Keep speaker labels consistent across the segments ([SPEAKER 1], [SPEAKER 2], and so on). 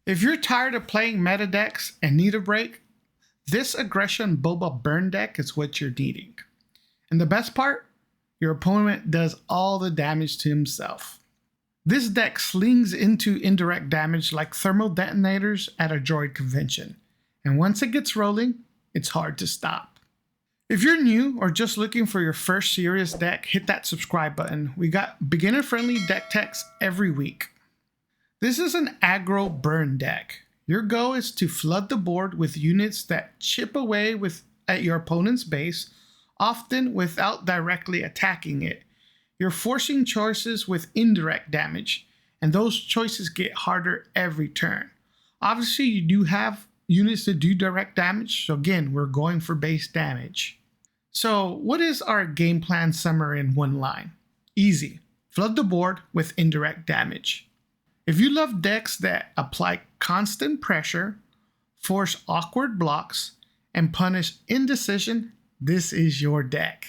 [SPEAKER 1] If you're tired of playing meta decks and need a break, this Aggression Boba Burn deck is what you're needing. And the best part? Your opponent does all the damage to himself. This deck slings into indirect damage like thermal detonators at a droid convention. And once it gets rolling, it's hard to stop. If you're new or just looking for your first serious deck, hit that subscribe button. We got beginner-friendly deck techs every week. This is an aggro burn deck. Your goal is to flood the board with units that chip away at your opponent's base, often without directly attacking it. You're forcing choices with indirect damage, and those choices get harder every turn. Obviously, you do have units that do direct damage, so again, we're going for base damage. So what is our game plan summary in one line? Easy. Flood the board with indirect damage. If you love decks that apply constant pressure, force awkward blocks, and punish indecision, this is your deck.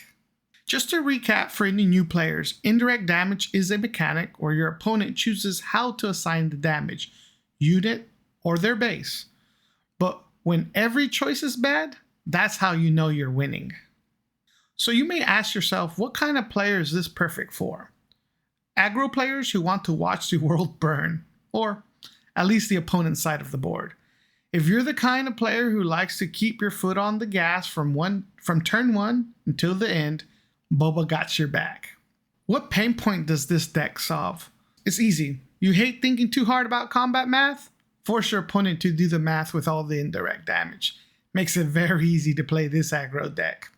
[SPEAKER 1] Just to recap for any new players, indirect damage is a mechanic where your opponent chooses how to assign the damage, unit or their base. But when every choice is bad, that's how you know you're winning. So you may ask yourself, what kind of player is this perfect for? Aggro players who want to watch the world burn, or at least the opponent's side of the board. If you're the kind of player who likes to keep your foot on the gas from turn 1 until the end, Boba got your back. What pain point does this deck solve? It's easy. You hate thinking too hard about combat math? Force your opponent to do the math with all the indirect damage. Makes it very easy to play this aggro deck.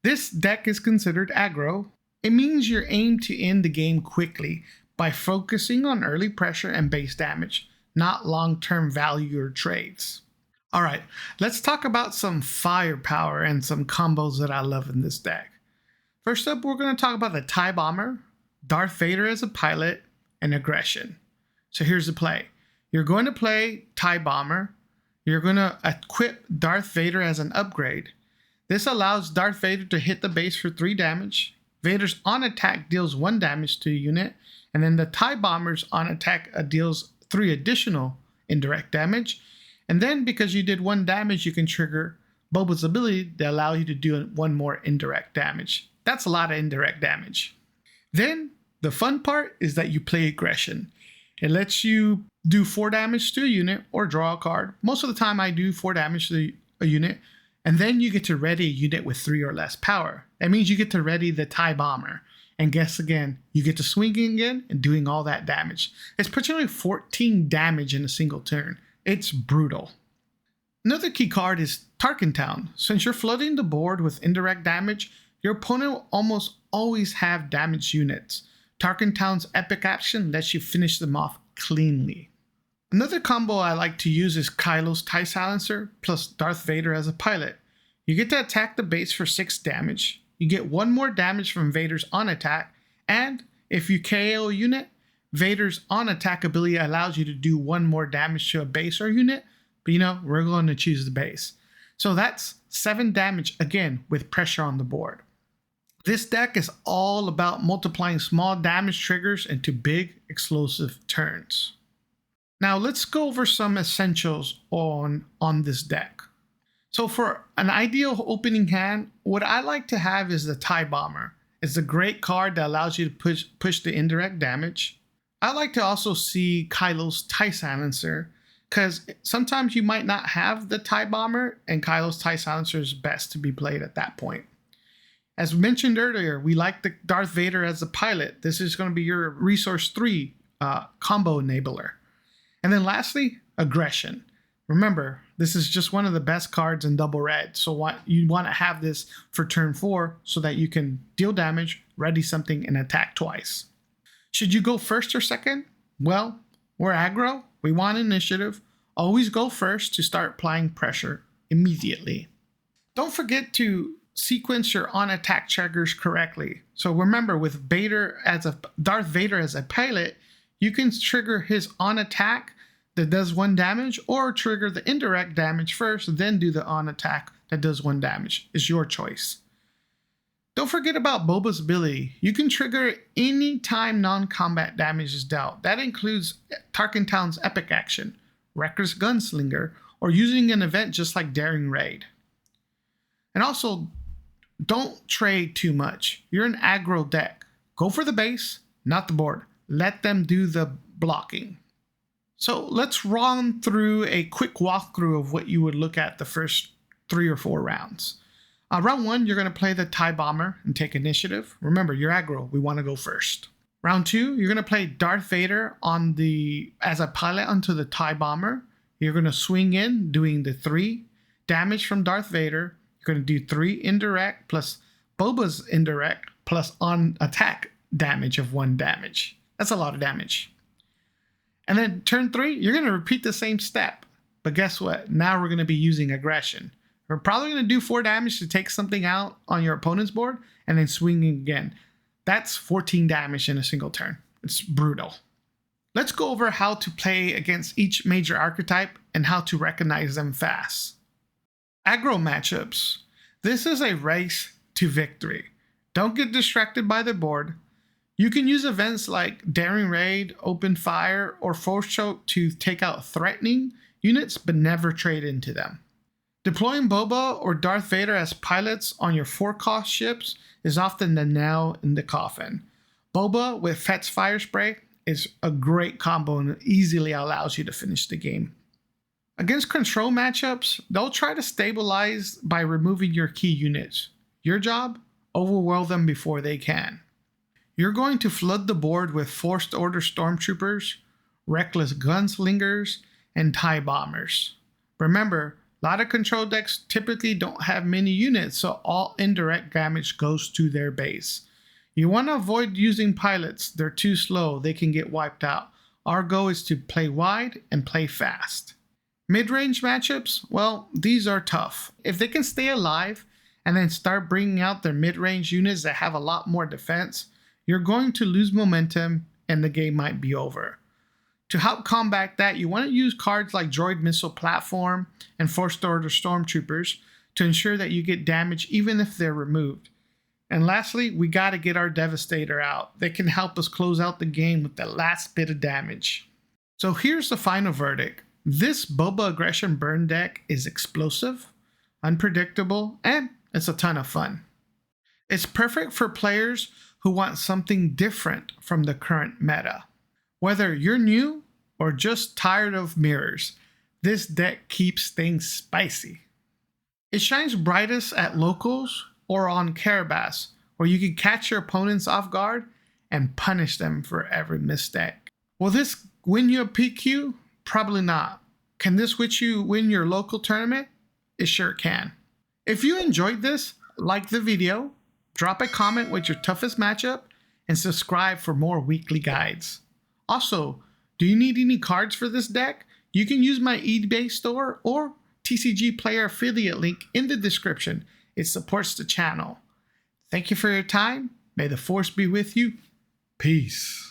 [SPEAKER 1] This deck is considered aggro. It means you're aimed to end the game quickly by focusing on early pressure and base damage, not long-term value or trades. Alright, let's talk about some firepower and some combos that I love in this deck. First up, we're going to talk about the TIE Bomber, Darth Vader as a pilot, and Aggression. So here's the play. You're going to play TIE Bomber. You're going to equip Darth Vader as an upgrade. This allows Darth Vader to hit the base for 3 damage. Vader's on attack deals 1 damage to a unit, and then the TIE Bomber's on attack deals 3 additional indirect damage. And then because you did 1 damage, you can trigger Boba's ability to allow you to do 1 more indirect damage. That's a lot of indirect damage. Then the fun part is that you play Aggression. It lets you do 4 damage to a unit or draw a card. Most of the time I do 4 damage to a unit, and then you get to ready a unit with 3 or less power. That means you get to ready the TIE Bomber. And guess again, you get to swinging again and doing all that damage. It's potentially 14 damage in a single turn. It's brutal. Another key card is Tarkin Town. Since you're flooding the board with indirect damage, your opponent will almost always have damaged units. Tarkin Town's epic action lets you finish them off cleanly. Another combo I like to use is Kylo's TIE Silencer plus Darth Vader as a pilot. You get to attack the base for 6 damage. You get 1 more damage from Vader's on attack, and if you KO a unit, Vader's on attack ability allows you to do 1 more damage to a base or unit, but we're going to choose the base. So that's 7 damage again with pressure on the board. This deck is all about multiplying small damage triggers into big explosive turns. Now let's go over some essentials on this deck. So for an ideal opening hand, what I like to have is the TIE Bomber. It's a great card that allows you to push the indirect damage. I like to also see Kylo's TIE Silencer, because sometimes you might not have the TIE Bomber, and Kylo's TIE Silencer is best to be played at that point. As mentioned earlier, we like the Darth Vader as a pilot. This is going to be your resource 3 combo enabler. And then lastly, Aggression. Remember, this is just one of the best cards in double red, so you want to have this for turn 4 so that you can deal damage, ready something, and attack twice. Should you go first or second? Well, we're aggro, we want initiative. Always go first to start applying pressure immediately. Don't forget to sequence your on-attack triggers correctly. So remember, with Darth Vader as a pilot, you can trigger his on-attack that does 1 damage, or trigger the indirect damage first, then do the on-attack that does 1 damage. It's your choice. Don't forget about Boba's ability. You can trigger any time non-combat damage is dealt. That includes Tarkin Town's epic action. Reckless Gunslinger, or using an event just like Daring Raid. And also, don't trade too much. You're an aggro deck. Go for the base, not the board. Let them do the blocking. So let's run through a quick walkthrough of what you would look at the first 3 or 4 rounds. Round 1, you're going to play the TIE Bomber and take initiative. Remember, you're aggro. We want to go first. Round 2, you're going to play Darth Vader as a pilot onto the TIE Bomber. You're going to swing in, doing the 3 damage from Darth Vader. You're going to do 3 indirect plus Boba's indirect plus on attack damage of 1 damage. That's a lot of damage. And then turn 3, you're going to repeat the same step. But guess what? Now we're going to be using aggression. We're probably going to do 4 damage to take something out on your opponent's board and then swinging again. That's 14 damage in a single turn. It's brutal. Let's go over how to play against each major archetype and how to recognize them fast. Aggro matchups. This is a race to victory. Don't get distracted by the board. You can use events like Daring Raid, Open Fire, or Force Choke to take out threatening units, but never trade into them. Deploying Boba or Darth Vader as pilots on your 4-cost ships is often the nail in the coffin. Boba with Fett's Fire Spray is a great combo and easily allows you to finish the game. Against control matchups, they'll try to stabilize by removing your key units. Your job? Overwhelm them before they can. You're going to flood the board with Forced Order Stormtroopers, Reckless Gunslingers, and TIE Bombers. Remember, a lot of control decks typically don't have many units, so all indirect damage goes to their base. You want to avoid using pilots. They're too slow. They can get wiped out. Our goal is to play wide and play fast. Mid-range matchups, well, these are tough. If they can stay alive and then start bringing out their mid-range units that have a lot more defense, you're going to lose momentum and the game might be over. To help combat that, you want to use cards like Droid Missile Platform and Forced Order Stormtroopers to ensure that you get damage even if they're removed. And lastly, we got to get our Devastator out. They can help us close out the game with the last bit of damage. So here's the final verdict. This Boba Aggression Burn deck is explosive, unpredictable, and it's a ton of fun. It's perfect for players who want something different from the current meta. Whether you're new or just tired of mirrors, this deck keeps things spicy. It shines brightest at locals or on Carabas, where you can catch your opponents off guard and punish them for every mistake. Will this win you a PQ? Probably not. Can this win your local tournament? It sure can. If you enjoyed this, like the video, drop a comment with your toughest matchup, and subscribe for more weekly guides. Also, do you need any cards for this deck? You can use my eBay store or TCG Player affiliate link in the description. It supports the channel. Thank you for your time. May the Force be with you. Peace.